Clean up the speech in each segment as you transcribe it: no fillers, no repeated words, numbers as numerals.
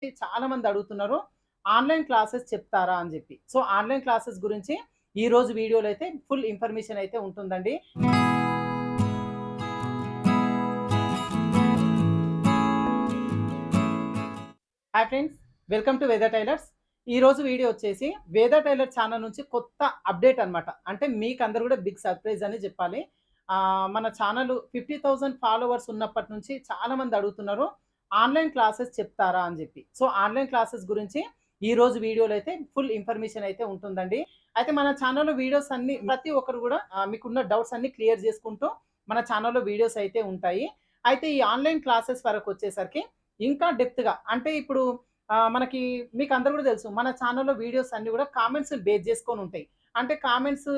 చాలా మంది అడుగుతున్నారు. ఆన్‌లైన్ క్లాసెస్ చెప్తారా అని జెప్పి. సో, ఆన్‌లైన్ క్లాసెస్ గురించి ఈరోజు వీడియోలో అయితే ఫుల్ ఇన్ఫర్మేషన్ అయితే ఉంటుందండి. హాయ్ ఫ్రెండ్స్, వెల్కమ్ టు వేద టైలర్స్. ఈరోజు వీడియో వచ్చేసి వేద టైలర్ ఛానల్ నుంచి కొత్త అప్డేట్ అన్నమాట. అంటే మీకందరూ కూడా బిగ్ సర్ప్రైజ్ అనే చెప్పాలి. మన ఛానల్ 50,000 ఫాలోవర్స్ ఉన్నప్పటి నుంచి చాలా మంది అడుగుతున్నారు. ఆన్‌లైన్ క్లాసెస్ చెప్తారా అని జెప్పి. సో, ఆన్‌లైన్ క్లాసెస్ గురించి ఈరోజు వీడియోలో అయితే ఫుల్ ఇన్ఫర్మేషన్ అయితే ఉంటుందండి. అయితే మన ఛానల్‌లో వీడియోస్ అన్నీ ప్రతి ఒక్కరు కూడా మీకున్న డౌట్స్ అన్నీ క్లియర్ చేసుకుంటూ మన ఛానల్‌లో వీడియోస్ అయితే ఉంటాయి. అయితే ఈ ఆన్‌లైన్ క్లాసెస్ వరకొచ్చేసరికి ఇంకా డెప్త్‌గా అంటే ఇప్పుడు మనకి మీకందరూ కూడా తెలుసు. మన ఛానెల్‌లో వీడియోస్ అన్నీ కూడా కామెంట్స్‌ని బేస్ చేసుకొని ఉంటాయి. అంటే కామెంట్స్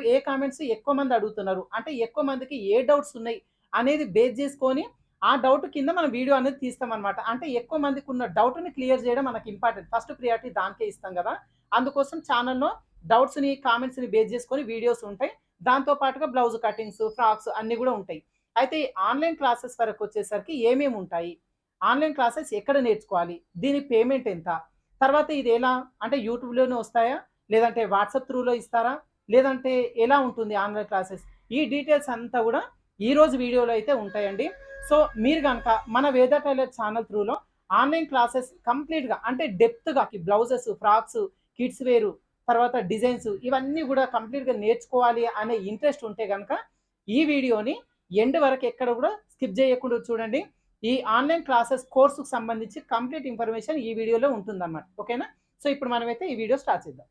ఏ కామెంట్స్ ఎక్కువ మంది అడుగుతున్నారు. అంటే ఎక్కువ మందికి ఏ డౌట్స్ ఉన్నాయి అనేది బేస్ చేసుకొని ఆ డౌట్ కింద మనం వీడియో అనేది తీస్తామనమాట. అంటే ఎక్కువ మందికున్న డౌట్‌ని క్లియర్ చేయడం మనకి ఇంపార్టెంట్. ఫస్ట్ ప్రియారిటీ దానికే ఇస్తాం గదా! అందుకోసం ఛానెల్‌లో డౌట్స్‌ని, కామెంట్స్‌ని బేస్ చేసుకొని వీడియోస్ ఉంటాయి. దాంతో పాటుగా బ్లౌజ్ కటింగ్స్, ఫ్రాక్స్ అన్నీ గూడా ఉంటాయి. అయితే ఈ ఆన్‌లైన్ క్లాసెస్ వరకొచ్చేసరికి ఏమేమి ఉంటాయి? ఆన్‌లైన్ క్లాసెస్ ఎక్కడ నేర్చుకోవాలి? దీని పేమెంట్ ఎంత? తర్వాత ఇది ఎలా? అంటే యూట్యూబ్‌లోనే వస్తాయా? లేదంటే వాట్సాప్ త్రూలో ఇస్తారా? లేదంటే ఎలా ఉంటుంది ఆన్‌లైన్ క్లాసెస్? ఈ డీటెయిల్స్ అంతా గూడా ఈరోజు వీడియోలో అయితే ఉంటాయండి. సో, మీరు గనక మన వేద టైలర్ ఛానల్ త్రూలో ఆన్‌లైన్ క్లాసెస్ కంప్లీట్‌గా అంటే డెప్త్‌గా బ్లౌజెస్, ఫ్రాక్స్, కిడ్స్ వేరు, తర్వాత డిజైన్స్ ఇవన్నీ గూడా కంప్లీట్‌గా నేర్చుకోవాలి అనే ఇంట్రెస్ట్ ఉంటే గనక ఈ వీడియోని ఎండ్ వరకు ఎక్కడ గూడా స్కిప్ జేయకుండా చూడండి. ఈ ఆన్‌లైన్ క్లాసెస్ కోర్స్‌కి సంబంధించి కంప్లీట్ ఇన్ఫర్మేషన్ ఈ వీడియోలో ఉంటుందన్నమాట. ఓకేనా? సో, ఇప్పుడు మనమైతే ఈ వీడియో స్టార్ట్ చేద్దాం.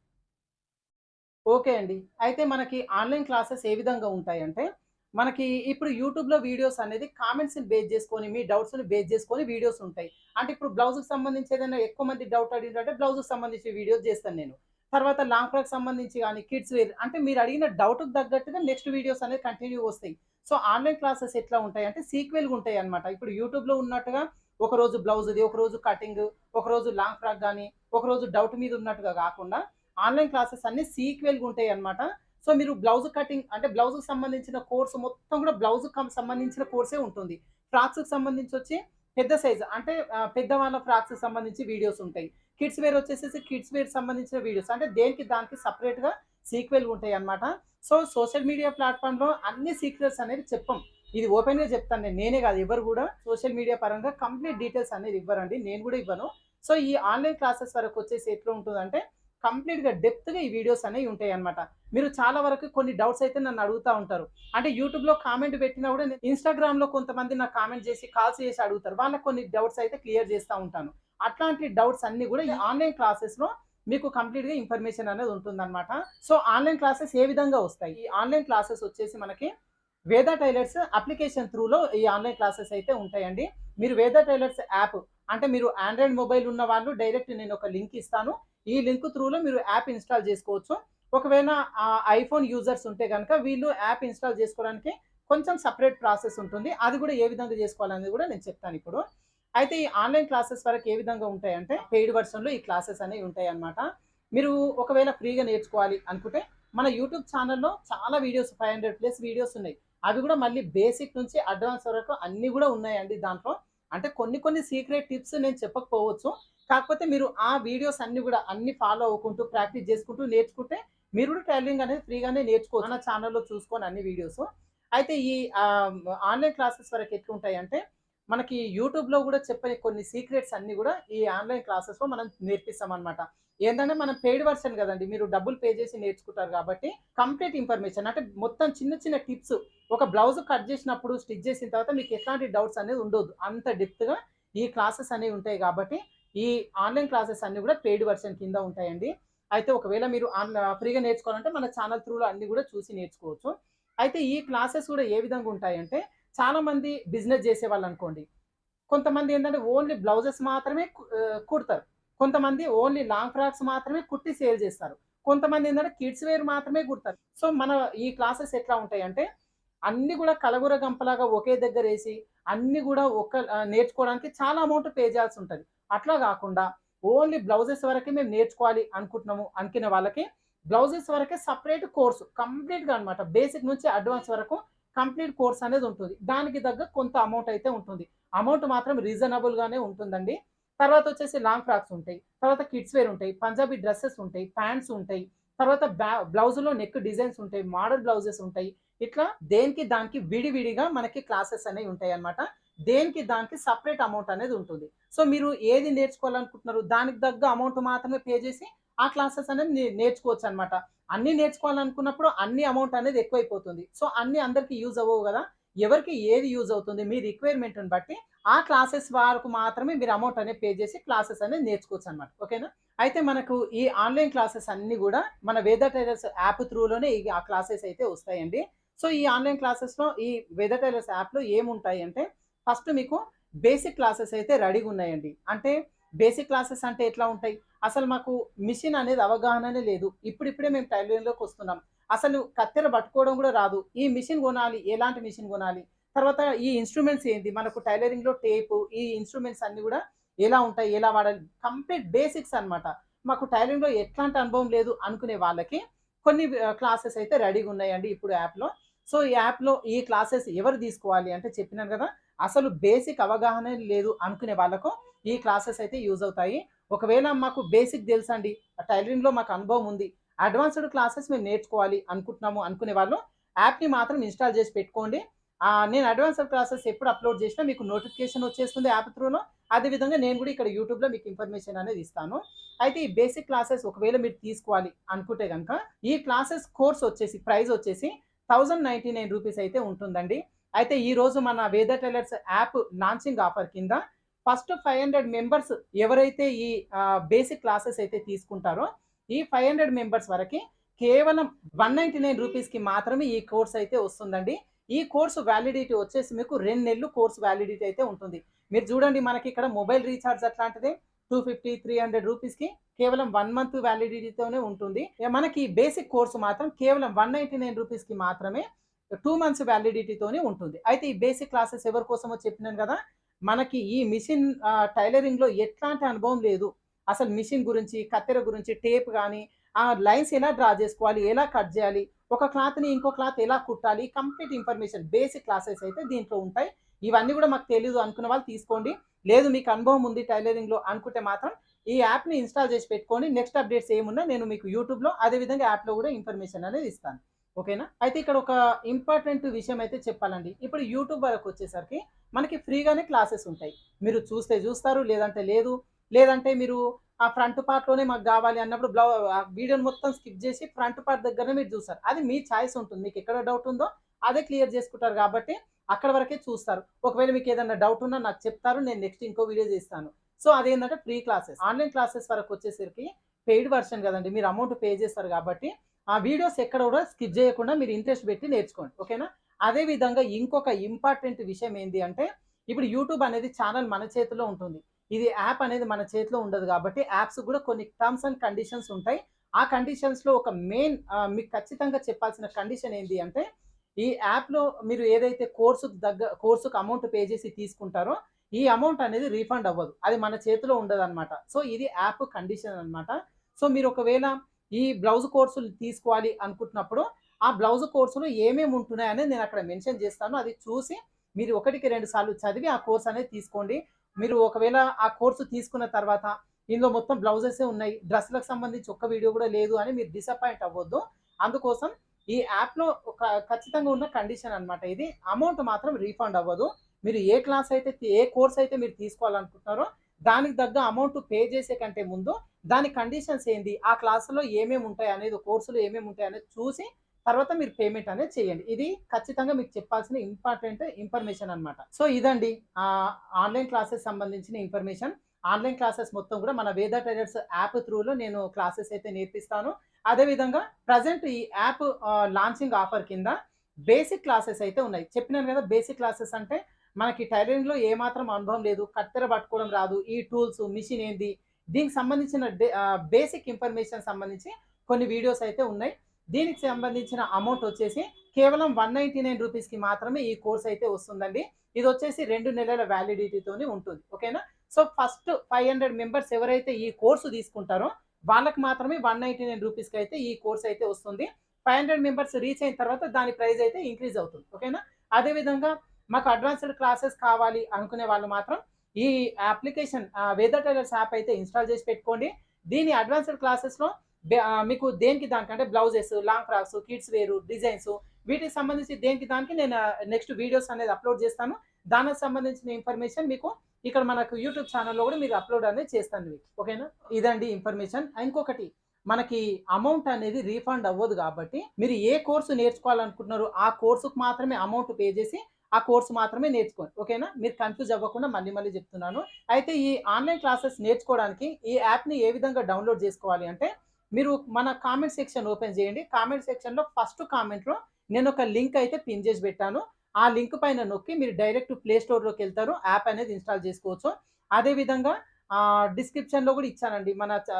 ఓకే అండి. అయితే మనకి ఆన్‌లైన్ క్లాసెస్ ఏ విధంగా ఉంటాయంటే, మనకి ఇప్పుడు యూట్యూబ్‌లో వీడియోస్ అనేది కామెంట్స్‌ని బేస్ చేసుకొని, మీ డౌట్స్‌ని బేస్ చేసుకొని వీడియోస్ ఉంటాయి. అంటే ఇప్పుడు బ్లౌజ్‌కి సంబంధించి ఏదైనా ఎక్కువ మంది డౌట్ అడిగింరంటే బ్లౌజ్‌కి సంబంధించి వీడియోస్ చేస్తాను నేను. తర్వాత లాంగ్ ఫ్రాక్‌కి సంబంధించి గాని, కిడ్స్ వేర్ అంటే మీరు అడిగిన డౌట్‌కి తగ్గట్టుగా నెక్స్ట్ వీడియోస్ అనేది కంటిన్యూ‌గా వస్తాయి. సో, ఆన్‌లైన్ క్లాసెస్ ఎట్లా ఉంటాయంటే సీక్వెల్‌గా ఉంటాయన్నమాట. ఇప్పుడు యూట్యూబ్‌లో ఉన్నట్టుగా ఒకరోజు బ్లౌజ్‌ది, ఒకరోజు కటింగ్, ఒకరోజు లాంగ్ ఫ్రాక్ గాని, ఒకరోజు డౌట్ మీద ఉన్నట్టుగా కాకుండా ఆన్‌లైన్ క్లాసెస్ అన్నీ సీక్వెల్‌గా ఉంటాయన్నమాట. సో, మీరు బ్లౌజ్ కటింగ్ అంటే బ్లౌజ్‌కి సంబంధించిన కోర్స్ మొత్తం కూడా బ్లౌజ్‌కి సంబంధించిన కోర్సే ఉంటుంది. ఫ్రాక్స్‌కి సంబంధించొచ్చి పెద్ద సైజ్ అంటే పెద్దవాళ్ళ ఫ్రాక్స్‌కి సంబంధించి వీడియోస్ ఉంటాయి. కిడ్స్ వేర్ వచ్చేసేసి కిడ్స్ వేర్ సంబంధించిన వీడియోస్ అంటే దేనికి దానికి సెపరేట్‌గా సీక్వెల్‌గా ఉంటాయన్నమాట. సో, సోషల్ మీడియా ప్లాట్‌ఫార్మ్‌లో అన్ని సీక్రెట్స్ అనేవి చెప్పం. ఇది ఓపెన్‌గా చెప్తాను నేను. నేనే కాదు ఎవరు కూడా సోషల్ మీడియా పరంగా కంప్లీట్ డీటెయిల్స్ అనేది ఇవ్వరండి. నేను కూడా ఇవ్వను. సో, ఈ ఆన్‌లైన్ క్లాసెస్ వరకొచ్చేసి ఎట్లా ఉంటుందంటే కంప్లీట్‌గా డెప్త్‌గా ఈ వీడియోస్ అనేవి ఉంటాయన్నమాట. మీరు చాలా వరకు కొన్ని డౌట్స్ అయితే నన్ను అడుగుతా ఉంటారు. అంటే యూట్యూబ్‌లో కామెంట్ పెట్టినా కూడా నేను ఇన్‌స్టాగ్రామ్‌లో కొంతమంది నాకు కామెంట్ చేసి, కాల్స్ చేసి అడుగుతారు. వాళ్ళకి కొన్ని డౌట్స్ అయితే క్లియర్ చేస్తా ఉంటాను. అట్లాంటి డౌట్స్ అన్నీ కూడా ఈ ఆన్‌లైన్ క్లాసెస్‌లో మీకు కంప్లీట్‌గా ఇన్ఫర్మేషన్ అనేది ఉంటుందన్నమాట. సో, ఆన్‌లైన్ క్లాసెస్ ఏ విధంగా వస్తాయి? ఈ ఆన్‌లైన్ క్లాసెస్ వచ్చేసి మనకి వేద టైలర్స్ అప్లికేషన్ త్రూలో ఈ ఆన్‌లైన్ క్లాసెస్ అయితే ఉంటాయండి. మీరు వేద టైలర్స్ యాప్ అంటే మీరు ఆండ్రాయిడ్ మొబైల్ ఉన్న వాళ్ళు డైరెక్ట్ నేను ఒక లింక్ ఇస్తాను. ఈ లింక్ త్రూలో మీరు యాప్ ఇన్‌స్టాల్ చేసుకోవచ్చు. ఒకవేళ ఐఫోన్ యూజర్స్ ఉంటే గనక వీళ్ళు యాప్ ఇన్‌స్టాల్ చేసుకోవడానికి కొంచెం సెపరేట్ ప్రాసెస్ ఉంటుంది. అది కూడా ఏ విధంగా చేసుకోవాలనేది కూడా నేను చెప్తానిప్పుడు. అయితే ఈ ఆన్‌లైన్ క్లాసెస్ వరకు ఏ విధంగా ఉంటాయంటే పెయిడ్ వెర్షన్‌లో ఈ క్లాసెస్ అనేవి ఉంటాయన్నమాట. మీరు ఒకవేళ ఫ్రీగా నేర్చుకోవాలి అనుకుంటే మన యూట్యూబ్ ఛానెల్‌లో చాలా వీడియోస్ 500 ప్లస్ వీడియోస్ ఉన్నాయి. అవి కూడా మళ్ళీ బేసిక్ నుంచి అడ్వాన్స్ వరకు అన్నీ కూడా ఉన్నాయండి దాంట్లో. అంటే కొన్ని కొన్ని సీక్రెట్ టిప్స్ నేను చెప్పకపోవచ్చు. కాకపోతే మీరు ఆ వీడియోస్ అన్నీ గూడా అన్నీ ఫాలో అవ్వుకుంటూ, ప్రాక్టీస్ చేసుకుంటూ నేర్చుకుంటే మీరు కూడా టైలరింగ్ అనేది ఫ్రీగానే నేర్చుకోవచ్చు. మన ఛానెల్‌లో చూసుకొని అన్ని వీడియోస్. అయితే ఈ ఆన్‌లైన్ క్లాసెస్ వరకు ఎట్లుంటాయంటే, మనకి యూట్యూబ్‌లో గూడా చెప్పని కొన్ని సీక్రెట్స్ అన్నీ గూడా ఈ ఆన్‌లైన్ క్లాసెస్‌లో మనం నేర్పిస్తామనమాట. ఏందంటే మనం పెయిడ్ వెర్షన్ గదండీ! మీరు డబ్బులు పే చేసి నేర్చుకుంటారు గాబట్టి, కంప్లీట్ ఇన్ఫర్మేషన్ అంటే మొత్తం చిన్న చిన్న టిప్స్ ఒక బ్లౌజ్ కట్ చేసినప్పుడు, స్టిచ్ చేసిన తర్వాత మీకు ఎట్లాంటి డౌట్స్ అనేది ఉండొద్దు. అంత డెప్త్‌గా ఈ క్లాసెస్ అనేవి ఉంటాయి గాబట్టి, ఈ ఆన్‌లైన్ క్లాసెస్ అన్నీ గూడా పెయిడ్ వెర్షన్ కింద ఉంటాయండి. అయితే ఒకవేళ మీరు ఫ్రీగా నేర్చుకోవాలంటే మన ఛానల్ త్రూలో అన్నీ గూడా చూసి నేర్చుకోవచ్చు. అయితే ఈ క్లాసెస్ గూడా ఏ విధంగా ఉంటాయంటే, చాలామంది బిజినెస్ జేసేవాళ్ళనుకోండి, కొంతమంది ఏంటంటే ఓన్లీ బ్లౌజెస్ మాత్రమే కుడతారు. కొంతమంది ఓన్లీ లాంగ్ ఫ్రాక్స్ మాత్రమే కుట్టి సేల్ జేస్తారు. కొంతమంది ఏంటంటే కిడ్స్ వేర్ మాత్రమే కుడతారు. సో, మన ఈ క్లాసెస్ ఎట్లా ఉంటాయంటే, అన్నీ గూడా కలగూర గంపలాగా ఒకే దగ్గరేసి, అన్నీ గూడా నేర్చుకోవడానికి చాలా అమౌంట్ పే చేయాల్సుంటది. అట్లా గాకుండా ఓన్లీ బ్లౌజెస్ వరకే మేము నేర్చుకోవాలి అనుకుంటున్నాము అనుకునే వాళ్ళకి, బ్లౌజెస్ వరకే సెపరేట్ కోర్స్ కంప్లీట్‌గా అన్నమాట. బేసిక్ నుంచి అడ్వాన్స్ వరకు కంప్లీట్ కోర్స్ అనేది ఉంటుంది. దానికి తగ్గ కొంత అమౌంట్ అయితే ఉంటుంది. అమౌంట్ మాత్రం రీజనబుల్‌గానే ఉంటుందండి. తర్వాత వచ్చేసి లాంగ్ ఫ్రాక్స్ ఉంటాయి. తర్వాత కిడ్స్ వేర్ ఉంటాయి. పంజాబీ డ్రెసెస్ ఉంటాయి. ప్యాంట్స్ ఉంటాయి. తర్వాత బ్లౌజ్‌లో నెక్ డిజైన్స్ ఉంటాయి. మోడల్ బ్లౌజెస్ ఉంటాయి. ఇట్లా దేనికి దానికి విడివిడిగా మనకి క్లాసెస్ అనేవి ఉంటాయన్నమాట. దేనికి దానికి సెపరేట్ అమౌంట్ అనేది ఉంటుంది. సో, మీరు ఏది నేర్చుకోవాలనుకుంటున్నారో దానికి తగ్గ అమౌంట్ మాత్రమే పే చేసి ఆ క్లాసెస్ అనేది నేర్చుకోవచ్చనమాట. అన్నీ నేర్చుకోవాలనుకున్నప్పుడు అన్ని అమౌంట్ అనేది ఎక్కువైపోతుంది. సో, అన్నీ అందరికి యూజ్ అవ్వవు గదా! ఎవరికి ఏది యూజ్ అవుతుంది మీ రిక్వైర్మెంట్‌ని బట్టి ఆ క్లాసెస్ వరకు మాత్రమే మీరు అమౌంట్ అనేది పే చేసి క్లాసెస్ అనేది నేర్చుకోవచ్చనమాట. ఓకేనా? అయితే మనకు ఈ ఆన్‌లైన్ క్లాసెస్ అన్నీ గూడా మన వేద టైలర్స్ యాప్ త్రూలోనే ఆ క్లాసెస్ అయితే వస్తాయండి. సో, ఈ ఆన్‌లైన్ క్లాసెస్‌లో ఈ వేద టైలర్స్ యాప్‌లో ఏముంటాయంటే ఫస్ట్ మీకు బేసిక్ క్లాసెస్ అయితే రెడీగున్నాయండి. అంటే బేసిక్ క్లాసెస్ అంటే ఎట్లా ఉంటాయి? అసలు మాకు మిషన్ అనేది అవగాహననే లేదు. ఇప్పుడిప్పుడే మేము టైలరింగ్‌లోకొస్తున్నాం. అసలు కత్తెర పట్టుకోవడం గూడా రాదు. ఈ మిషన్ గొనాలి. ఎలాంటి మిషన్ గొనాలి? తర్వాత ఈ ఇన్‌స్ట్రుమెంట్స్ ఏంటి? మనకు టైలరింగ్‌లో టేపు, ఈ ఇన్‌స్ట్రుమెంట్స్ అన్నీ గూడా ఎలా ఉంటాయి? ఎలా వాడాలి? కంప్లీట్ బేసిక్స్ అన్నమాట. మాకు టైలరింగ్‌లో ఎట్లాంటి అనుభవం లేదు అనుకునే వాళ్ళకి కొన్ని క్లాసెస్ అయితే రెడీగున్నాయండి ఇప్పుడు యాప్‌లో. సో, ఈ యాప్‌లో ఈ క్లాసెస్ ఎవరు తీసుకోవాలి అంటే చెప్పినాను గదా! అసలు బేసిక్ అవగాహనే లేదు అనుకునే వాళ్ళకు ఈ క్లాసెస్ అయితే యూజ్ అవుతాయి. ఒకవేళ మాకు బేసిక్ తెలుసండి, టైలరింగ్‌లో మాకు అనుభవం ఉంది. అడ్వాన్స్‌డ్ క్లాసెస్ మేము నేర్చుకోవాలి అనుకుంటున్నాము అనుకునే వాళ్ళు యాప్‌ని మాత్రం ఇన్‌స్టాల్ చేసి పెట్టుకోండి. నేను అడ్వాన్స్‌డ్ క్లాసెస్ ఎప్పుడు అప్‌లోడ్ చేసినా మీకు నోటిఫికేషన్ వచ్చేస్తుంది యాప్ త్రూలో. అదే విధంగా నేను కూడా ఇక్కడ యూట్యూబ్‌లో మీకు ఇన్ఫర్మేషన్ అనేది ఇస్తాను. అయితే ఈ బేసిక్ క్లాసెస్ ఒకవేళ మీరు తీసుకోవాలి అనుకుంటే గనక ఈ క్లాసెస్ కోర్స్ వచ్చేసి ప్రైస్ వచ్చేసి రూ. 1099 అయితే ఉంటుందండి. అయితే ఈరోజు మన వేద టైలర్స్ యాప్ లాంచింగ్ ఆఫర్ కింద ఫస్ట్ 500 మెంబర్స్ ఎవరైతే ఈ బేసిక్ క్లాసెస్ అయితే తీసుకుంటారో, ఈ 500 మెంబర్స్ వరకి కేవలం రూ. 199కి మాత్రమే ఈ కోర్స్ అయితే వస్తుందండి. ఈ కోర్స్ వ్యాలిడిటీ వచ్చేసి మీకు 2 నెలలు కోర్స్ వ్యాలిడిటీ అయితే ఉంటుంది. మీరు చూడండి మనకి ఇక్కడ మొబైల్ రీచార్జ్ అట్లాంటిదే 250, 300 రూపీస్‌కి కేవలం 1 మంత్ వ్యాలిడిటీతోనే ఉంటుంది. మనకి బేసిక్ కోర్స్ మాత్రం కేవలం రూ. 199కి మాత్రమే 2 మంత్స్ వ్యాలిడిటీతోనే ఉంటుంది. అయితే ఈ బేసిక్ క్లాసెస్ ఎవరి కోసమో చెప్పినాను గదా! మనకి ఈ మిషన్ టైలరింగ్‌లో ఎట్లాంటి అనుభవం లేదు. అసలు మిషన్ గురించి, కత్తెర గురించి, టేప్ గాని, ఆ లైన్స్ ఎలా డ్రా జేసుకోవాలి, ఎలా కట్ జేయాలి, ఒక క్లాత్‌ని ఇంకో క్లాత్ ఎలా కుట్టాలి, కంప్లీట్ ఇన్ఫర్మేషన్ బేసిక్ క్లాసెస్ అయితే దీంట్లో ఉంటాయి. ఇవన్నీ గూడా మాకు తెలీదు అనుకున్న వాళ్ళు తీసుకోండి. లేదు మీకు అనుభవం ఉంది టైలరింగ్‌లో అనుకుంటే మాత్రం ఈ యాప్‌ని ఇన్‌స్టాల్ చేసి పెట్టుకోండి. నెక్స్ట్ అప్‌డేట్స్ ఏమున్నా నేను మీకు యూట్యూబ్‌లో అదే విధంగా యాప్‌లో గూడా ఇన్ఫర్మేషన్ అనేది ఇస్తాను. ఓకేనా? అయితే ఇక్కడ ఒక ఇంపార్టెంట్ విషయం అయితే చెప్పాలండి. ఇప్పుడు యూట్యూబ్ వరకొచ్చేసరికి మనకి ఫ్రీగానే క్లాసెస్ ఉంటాయి. మీరు చూస్తే చూస్తారు, లేదంటే లేదు. లేదంటే మీరు ఆ ఫ్రంట్ పార్ట్‌లోనే మాకు గావాలి అన్నప్పుడు వీడియోని మొత్తం స్కిప్ జేసి ఫ్రంట్ పార్ట్ దగ్గరనే మీరు చూస్తారు. అది మీ చాయిస్ ఉంటుంది. మీకెక్కడ డౌట్ ఉందో అదే క్లియర్ చేసుకుంటారు గాబట్టి అక్కడి వరకే చూస్తారు. ఒకవేళ మీకేదన్నా డౌట్ ఉన్నా నాకు చెప్తారు. నేను నెక్స్ట్ ఇంకో వీడియో చేస్తాను. సో, అదేంటంటే ఫ్రీ క్లాసెస్. ఆన్‌లైన్ క్లాసెస్ వరకొచ్చేసరికి పెయిడ్ వెర్షన్ గదండీ! మీరు అమౌంట్ పే చేస్తారు గాబట్టి ఆ వీడియోస్ ఎక్కడ గూడా స్కిప్ జేయకుండా మీరు ఇంట్రెస్ట్ పెట్టి నేర్చుకోండి. ఓకేనా? అదే విధంగా ఇంకొక ఇంపార్టెంట్ విషయం ఏంది అంటే, ఇప్పుడు యూట్యూబ్ అనేది ఛానెల్ మన చేతిలో ఉంటుంది. ఇది యాప్ అనేది మన చేతిలో ఉండదు గాబట్టి, యాప్స్ గూడా కొన్ని టర్మ్స్ అండ్ కండిషన్స్ ఉంటాయి. ఆ కండిషన్స్‌లో ఒక మెయిన్ మీకు ఖచ్చితంగా చెప్పాల్సిన కండిషన్ ఏంది అంటే, ఈ యాప్‌లో మీరు ఏదైతే కోర్సుకి అమౌంట్ పే చేసి తీసుకుంటారో, ఈ అమౌంట్ అనేది రీఫండ్ అవ్వదు. అది మన చేతిలో ఉండదనమాట. సో, ఇది యాప్ కండిషన్ అనమాట. సో, మీరు ఒకవేళ ఈ బ్లౌజ్ కోర్సులు తీసుకోవాలి అనుకుంటున్నప్పుడు, ఆ బ్లౌజ్ కోర్సులో ఏమేమి ఉంటున్నాయనేది నేను అక్కడ మెన్షన్ చేస్తాను. అది చూసి మీరు ఒకటికి 2 సార్లు చదివి ఆ కోర్స్ అనేది తీసుకోండి. మీరు ఒకవేళ ఆ కోర్స్ తీసుకున్న తర్వాత ఇందులో మొత్తం బ్లౌజెసే ఉన్నాయి. డ్రెస్‌లకు సంబంధించి ఒక్క వీడియో కూడా లేదు అని మీరు డిసప్పాయింట్ అవ్వొద్దు. అందుకోసం ఈ యాప్‌లో ఒక ఖచ్చితంగా ఉన్న కండిషన్ అన్నమాట ఇది. అమౌంట్ మాత్రం రీఫండ్ అవ్వదు. మీరు ఏ కోర్స్ అయితే మీరు తీసుకోవాలనుకుంటున్నారో దానికి తగ్గ అమౌంట్ పే చేసే కంటే ముందు దాని కండిషన్స్ ఏంది? ఆ క్లాస్‌లో ఏమేమి ఉంటాయి అనేది కోర్సులో ఏమేమి ఉంటాయి అనేది చూసి తర్వాత మీరు పేమెంట్ అనేది చేయండి. ఇది ఖచ్చితంగా మీకు చెప్పాల్సిన ఇంపార్టెంట్ ఇన్ఫర్మేషన్ అన్నమాట. సో, ఇదండి ఆన్‌లైన్ క్లాసెస్ సంబంధించిన ఇన్ఫర్మేషన్. ఆన్‌లైన్ క్లాసెస్ మొత్తం కూడా మన వేద ట్రేడర్స్ యాప్ త్రూలో నేను క్లాసెస్ అయితే నేర్పిస్తాను. అదే విధంగా ప్రెజెంట్ ఈ యాప్ లాంచింగ్ ఆఫర్ కింద బేసిక్ క్లాసెస్ అయితే ఉన్నాయి. చెప్పినాను కదా! బేసిక్ క్లాసెస్ అంటే మనకి టైలరింగ్‌లో ఏమాత్రం అనుభవం లేదు. కత్తెర పట్టుకోవడం రాదు. ఈ టూల్స్, మిషన్ ఏంది, దీనికి సంబంధించిన బేసిక్ ఇన్ఫర్మేషన్ సంబంధించి కొన్ని వీడియోస్ అయితే ఉన్నాయి. దీనికి సంబంధించిన అమౌంట్ వచ్చేసి కేవలం రూ. 199కి మాత్రమే ఈ కోర్స్ అయితే వస్తుందండి. ఇదొచ్చేసి 2 నెలల వ్యాలిడిటీతోని ఉంటుంది. ఓకేనా? సో, ఫస్ట్ 500 మెంబర్స్ ఎవరైతే ఈ కోర్స్ తీసుకుంటారో వాళ్ళకి మాత్రమే రూ. 199 అయితే ఈ కోర్స్ అయితే వస్తుంది. 500 మెంబర్స్ రీచ్ అయిన తర్వాత దాని ప్రైస్ అయితే ఇంక్రీజ్ అవుతుంది. ఓకేనా? అదే విధంగా మాకు అడ్వాన్స్‌డ్ క్లాసెస్ కావాలి అనుకునే వాళ్ళు మాత్రం ఈ అప్లికేషన్ వేద టైలర్స్ యాప్ అయితే ఇన్‌స్టాల్ చేసి పెట్టుకోండి. దీని అడ్వాన్స్‌డ్ క్లాసెస్‌లో మీకు దేనికి దానికంటే బ్లౌజెస్, లాంగ్ ఫ్రాక్స్, కిడ్స్ వేరు, డిజైన్స్ వీటికి సంబంధించి దేనికి దానికి నేను నెక్స్ట్ వీడియోస్ అనేది అప్‌లోడ్ చేస్తాను. దానికి సంబంధించిన ఇన్ఫర్మేషన్ మీకు ఇక్కడ మనకు యూట్యూబ్ ఛానెల్‌లో కూడా మీరు అప్‌లోడ్ అనేది చేస్తాను మీకు. ఓకేనా? ఇదండి ఇన్ఫర్మేషన్. ఇంకొకటి మనకి అమౌంట్ అనేది రీఫండ్ అవ్వదు కాబట్టి మీరు ఏ కోర్సు నేర్చుకోవాలనుకుంటున్నారో ఆ కోర్సుకు మాత్రమే అమౌంట్ పే చేసి ఆ కోర్స్ మాత్రమే నేర్చుకోండి. ఓకేనా? మీరు కన్‌ఫ్యూజ్ అవ్వకుండా మళ్ళీ చెప్తున్నాను. అయితే ఈ ఆన్‌లైన్ క్లాసెస్ నేర్చుకోవడానికి ఈ యాప్‌ని ఏ విధంగా డౌన్‌లోడ్ చేసుకోవాలి అంటే, మీరు మన కామెంట్ సెక్షన్ ఓపెన్ చేయండి. కామెంట్ సెక్షన్‌లో ఫస్ట్ కామెంట్‌లో నేనొక లింక్ అయితే పిన్ చేసి పెట్టాను. ఆ లింక్ పైన నొక్కి మీరు డైరెక్ట్ ప్లే స్టోర్‌లోకెళ్తారు. యాప్ అనేది ఇన్‌స్టాల్ చేసుకోవచ్చు. అదే విధంగా డిస్క్రిప్షన్‌లో కూడా ఇచ్చానండి.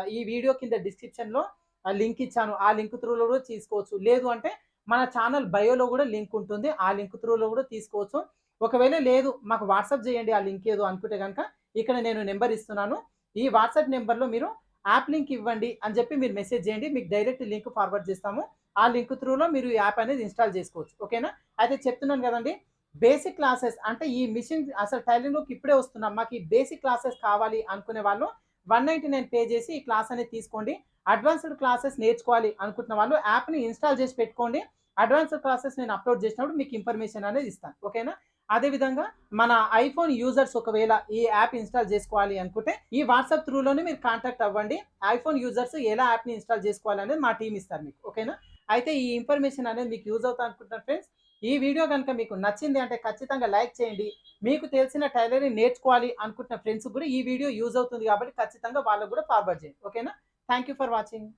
ఈ వీడియో కింద డిస్క్రిప్షన్‌లో లింక్ ఇచ్చాను. ఆ లింక్ త్రూలో కూడా తీసుకోవచ్చు. లేదు అంటే మన ఛానల్ బయోలో కూడా లింక్ ఉంటుంది. ఆ లింక్ త్రూలో కూడా తీసుకోవచ్చు. ఒకవేళ లేదు మాకు వాట్సాప్ చేయండి ఆ లింక్ ఏదో అనుకుంటే గనక ఇక్కడ నేను నంబర్ ఇస్తున్నాను. ఈ వాట్సాప్ నంబర్‌లో మీరు యాప్ లింక్ ఇవ్వండి అని చెప్పి మీరు మెసేజ్ చేయండి. మీకు డైరెక్ట్ లింక్ ఫార్వర్డ్ చేస్తాము. ఆ లింక్ త్రూలో మీరు ఈ యాప్ అనేది ఇన్‌స్టాల్ చేసుకోవచ్చు. ఓకేనా? అయితే చెప్తున్నాను కదండీ! బేసిక్ క్లాసెస్ అంటే ఈ మిషన్ అసలు టైలరింగ్‌లోకి ఇప్పుడే వస్తున్నాం. మాకు ఈ బేసిక్ క్లాసెస్ కావాలి అనుకునే వాళ్ళు 199 పే చేసి ఈ క్లాస్ అనేది తీసుకోండి. అడ్వాన్స్‌డ్ క్లాసెస్ నేర్చుకోవాలి అనుకుంటున్న వాళ్ళు యాప్‌ని ఇన్‌స్టాల్ చేసి పెట్టుకోండి. అడ్వాన్స్‌డ్ క్లాసెస్ నేను అప్‌లోడ్ చేసినప్పుడు మీకు ఇన్ఫర్మేషన్ అనేది ఇస్తాను. ఓకేనా? అదే విధంగా మన ఐఫోన్ యూజర్స్ ఒకవేళ ఈ యాప్ ఇన్‌స్టాల్ చేసుకోవాలి అనుకుంటే ఈ వాట్సాప్ త్రూలోనే మీరు కాంటాక్ట్ అవ్వండి. ఐఫోన్ యూజర్స్ ఎలా యాప్‌ని ఇన్‌స్టాల్ చేసుకోవాలి అనేది మా టీమ్ ఇస్తారు మీకు. ఓకేనా? అయితే ఈ ఇన్ఫర్మేషన్ అనేది మీకు యూజ్ అవుతా అనుకుంటున్నాను ఫ్రెండ్స్. ఈ వీడియో గనుక మీకు నచ్చింది అంటే ఖచ్చితంగా లైక్ చేయండి. మీకు తెలిసిన టైలరింగ్ నేర్చుకోవాలి అనుకుంటున్న ఫ్రెండ్స్‌కి కూడా ఈ వీడియో యూజ్ అవుతుంది కాబట్టి ఖచ్చితంగా వాళ్ళకి కూడా ఫార్వర్డ్ చేయండి. ఓకేనా? Thank you for watching.